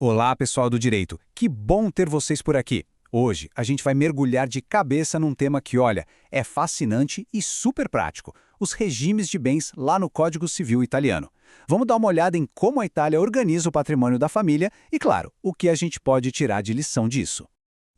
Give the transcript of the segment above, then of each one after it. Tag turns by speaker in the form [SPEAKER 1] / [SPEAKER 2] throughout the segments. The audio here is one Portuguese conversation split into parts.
[SPEAKER 1] Olá, pessoal do direito. Que bom ter vocês por aqui. Hoje a gente vai mergulhar de cabeça num tema que, olha, é fascinante e super prático: os regimes de bens lá no Código Civil italiano. Vamos dar uma olhada em como a Itália organiza o patrimônio da família e, claro, o que a gente pode tirar de lição disso.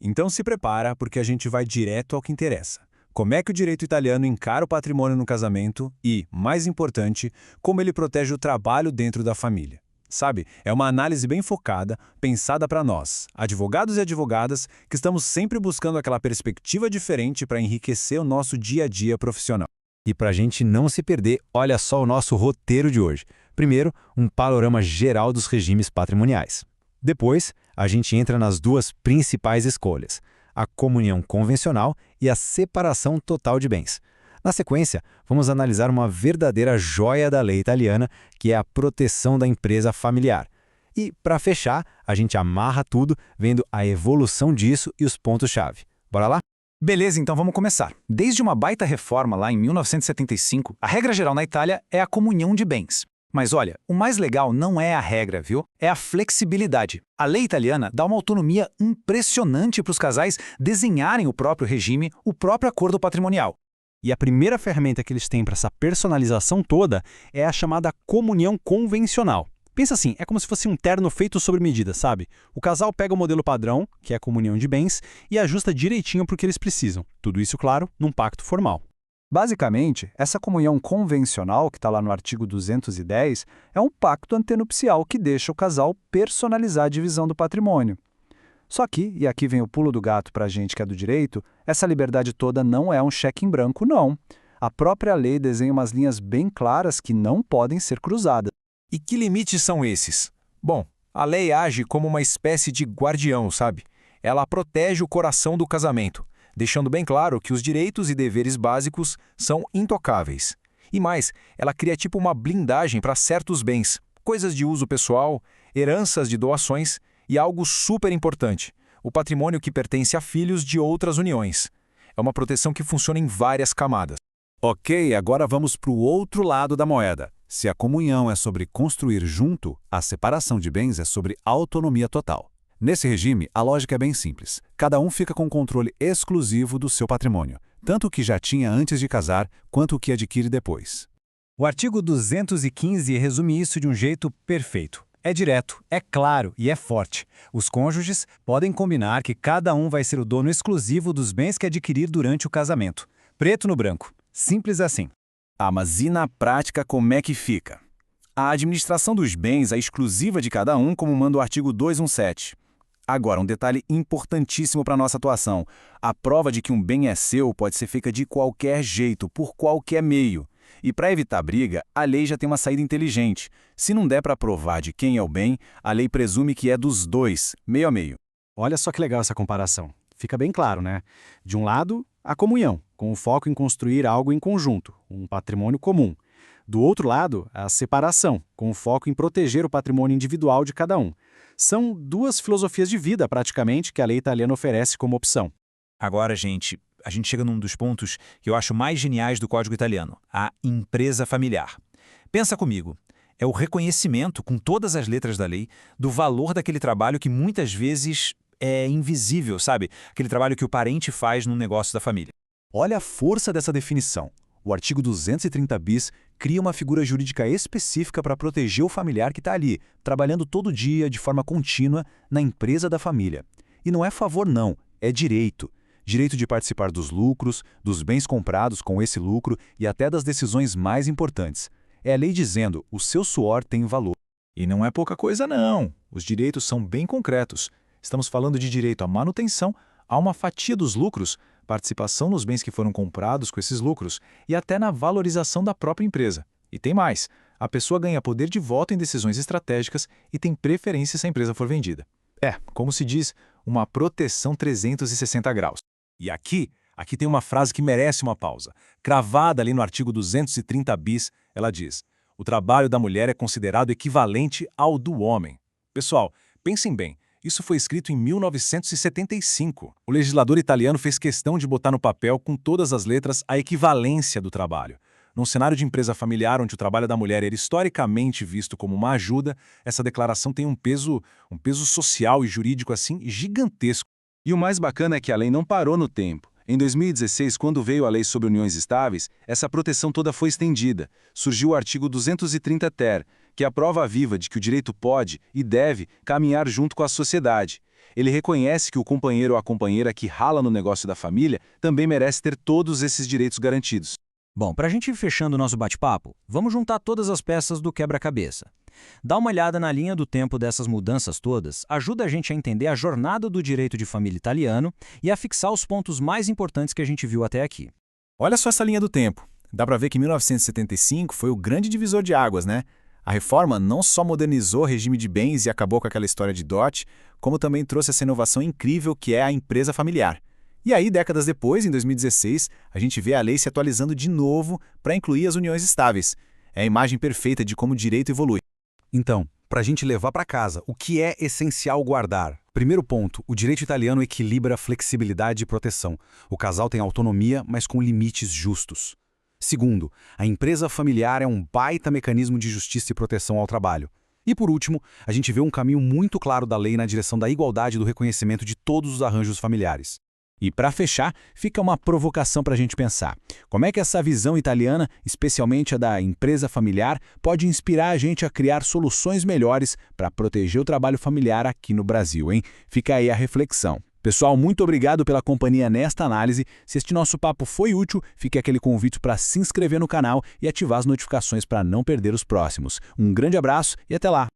[SPEAKER 2] Então se prepara, porque a gente vai direto ao que interessa. Como é que o direito italiano encara o patrimônio no casamento e, mais importante, como ele protege o trabalho dentro da família. Sabe, é uma análise bem focada, pensada para nós, advogados e advogadas, que estamos sempre buscando aquela perspectiva diferente para enriquecer o nosso dia a dia profissional.
[SPEAKER 3] E para a gente não se perder, olha só o nosso roteiro de hoje. Primeiro, um panorama geral dos regimes patrimoniais. Depois, a gente entra nas duas principais escolhas: a comunhão convencional e a separação total de bens. Na sequência, vamos analisar uma verdadeira joia da lei italiana, que é a proteção da empresa familiar. E, para fechar, a gente amarra tudo vendo a evolução disso e os pontos-chave. Bora lá?
[SPEAKER 1] Beleza, então vamos começar. Desde uma baita reforma lá em 1975, a regra geral na Itália é a comunhão de bens. Mas olha, o mais legal não é a regra, viu? É a flexibilidade. A lei italiana dá uma autonomia impressionante para os casais desenharem o próprio regime, o próprio acordo patrimonial.
[SPEAKER 3] E a primeira ferramenta que eles têm para essa personalização toda é a chamada comunhão convencional. Pensa assim, é como se fosse um terno feito sob medida, sabe? O casal pega o modelo padrão, que é a comunhão de bens, e ajusta direitinho para o que eles precisam. Tudo isso, claro, num pacto formal.
[SPEAKER 4] Basicamente, essa comunhão convencional, que está lá no artigo 210, é um pacto antenupcial que deixa o casal personalizar a divisão do patrimônio. Só que, e aqui vem o pulo do gato para a gente que é do direito, essa liberdade toda não é um cheque em branco, não. A própria lei desenha umas linhas bem claras que não podem ser cruzadas.
[SPEAKER 2] E que limites são esses? Bom, a lei age como uma espécie de guardião, sabe? Ela protege o coração do casamento, deixando bem claro que os direitos e deveres básicos são intocáveis. E mais, ela cria tipo uma blindagem para certos bens, coisas de uso pessoal, heranças de doações e algo super importante: o patrimônio que pertence a filhos de outras uniões. É uma proteção que funciona em várias camadas.
[SPEAKER 1] Ok, agora vamos para o outro lado da moeda. Se a comunhão é sobre construir junto, a separação de bens é sobre autonomia total. Nesse regime, a lógica é bem simples. Cada um fica com controle exclusivo do seu patrimônio, tanto o que já tinha antes de casar, quanto o que adquire depois.
[SPEAKER 3] O artigo 215 resume isso de um jeito perfeito. É direto, é claro e é forte. Os cônjuges podem combinar que cada um vai ser o dono exclusivo dos bens que adquirir durante o casamento. Preto no branco. Simples assim.
[SPEAKER 1] Ah, mas e na prática como é que fica? A administração dos bens é exclusiva de cada um, como manda o artigo 217. Agora, um detalhe importantíssimo para a nossa atuação: a prova de que um bem é seu pode ser feita de qualquer jeito, por qualquer meio. E para evitar briga, a lei já tem uma saída inteligente. Se não der para provar de quem é o bem, a lei presume que é dos dois, meio a meio.
[SPEAKER 3] Olha só que legal essa comparação. Fica bem claro, né? De um lado, a comunhão, com o foco em construir algo em conjunto, um patrimônio comum. Do outro lado, a separação, com o foco em proteger o patrimônio individual de cada um. São duas filosofias de vida, praticamente, que a lei italiana oferece como opção.
[SPEAKER 2] Agora, a gente chega num dos pontos que eu acho mais geniais do Código Italiano: a empresa familiar. Pensa comigo, é o reconhecimento, com todas as letras da lei, do valor daquele trabalho que muitas vezes é invisível, sabe? Aquele trabalho que o parente faz no negócio da família.
[SPEAKER 1] Olha a força dessa definição. O artigo 230 bis cria uma figura jurídica específica para proteger o familiar que está ali, trabalhando todo dia, de forma contínua, na empresa da família. E não é favor não, é direito. Direito de participar dos lucros, dos bens comprados com esse lucro e até das decisões mais importantes. É a lei dizendo: o seu suor tem valor.
[SPEAKER 2] E não é pouca coisa não. Os direitos são bem concretos. Estamos falando de direito à manutenção, a uma fatia dos lucros, participação nos bens que foram comprados com esses lucros e até na valorização da própria empresa. E tem mais: a pessoa ganha poder de voto em decisões estratégicas e tem preferência se a empresa for vendida. É, como se diz, uma proteção 360 graus.
[SPEAKER 5] E aqui tem uma frase que merece uma pausa. Cravada ali no artigo 230 bis, ela diz: o trabalho da mulher é considerado equivalente ao do homem. Pessoal, pensem bem. Isso foi escrito em 1975. O legislador italiano fez questão de botar no papel com todas as letras a equivalência do trabalho. Num cenário de empresa familiar onde o trabalho da mulher era historicamente visto como uma ajuda, essa declaração tem um peso social e jurídico assim gigantesco.
[SPEAKER 1] E o mais bacana é que a lei não parou no tempo. Em 2016, quando veio a lei sobre uniões estáveis, essa proteção toda foi estendida. Surgiu o artigo 230 ter, que é a prova viva de que o direito pode e deve caminhar junto com a sociedade. Ele reconhece que o companheiro ou a companheira que rala no negócio da família também merece ter todos esses direitos garantidos.
[SPEAKER 6] Bom, para a gente ir fechando o nosso bate-papo, vamos juntar todas as peças do quebra-cabeça. Dar uma olhada na linha do tempo dessas mudanças todas ajuda a gente a entender a jornada do direito de família italiano e a fixar os pontos mais importantes que a gente viu até aqui.
[SPEAKER 1] Olha só essa linha do tempo. Dá para ver que 1975 foi o grande divisor de águas, né? A reforma não só modernizou o regime de bens e acabou com aquela história de dote, como também trouxe essa inovação incrível que é a empresa familiar. E aí, décadas depois, em 2016, a gente vê a lei se atualizando de novo para incluir as uniões estáveis. É a imagem perfeita de como o direito evolui.
[SPEAKER 3] Então, para a gente levar para casa, o que é essencial guardar? Primeiro ponto, o direito italiano equilibra flexibilidade e proteção. O casal tem autonomia, mas com limites justos. Segundo, a empresa familiar é um baita mecanismo de justiça e proteção ao trabalho. E por último, a gente vê um caminho muito claro da lei na direção da igualdade e do reconhecimento de todos os arranjos familiares.
[SPEAKER 1] E para fechar, fica uma provocação para a gente pensar. Como é que essa visão italiana, especialmente a da empresa familiar, pode inspirar a gente a criar soluções melhores para proteger o trabalho familiar aqui no Brasil, hein? Fica aí a reflexão. Pessoal, muito obrigado pela companhia nesta análise. Se este nosso papo foi útil, fique aquele convite para se inscrever no canal e ativar as notificações para não perder os próximos. Um grande abraço e até lá!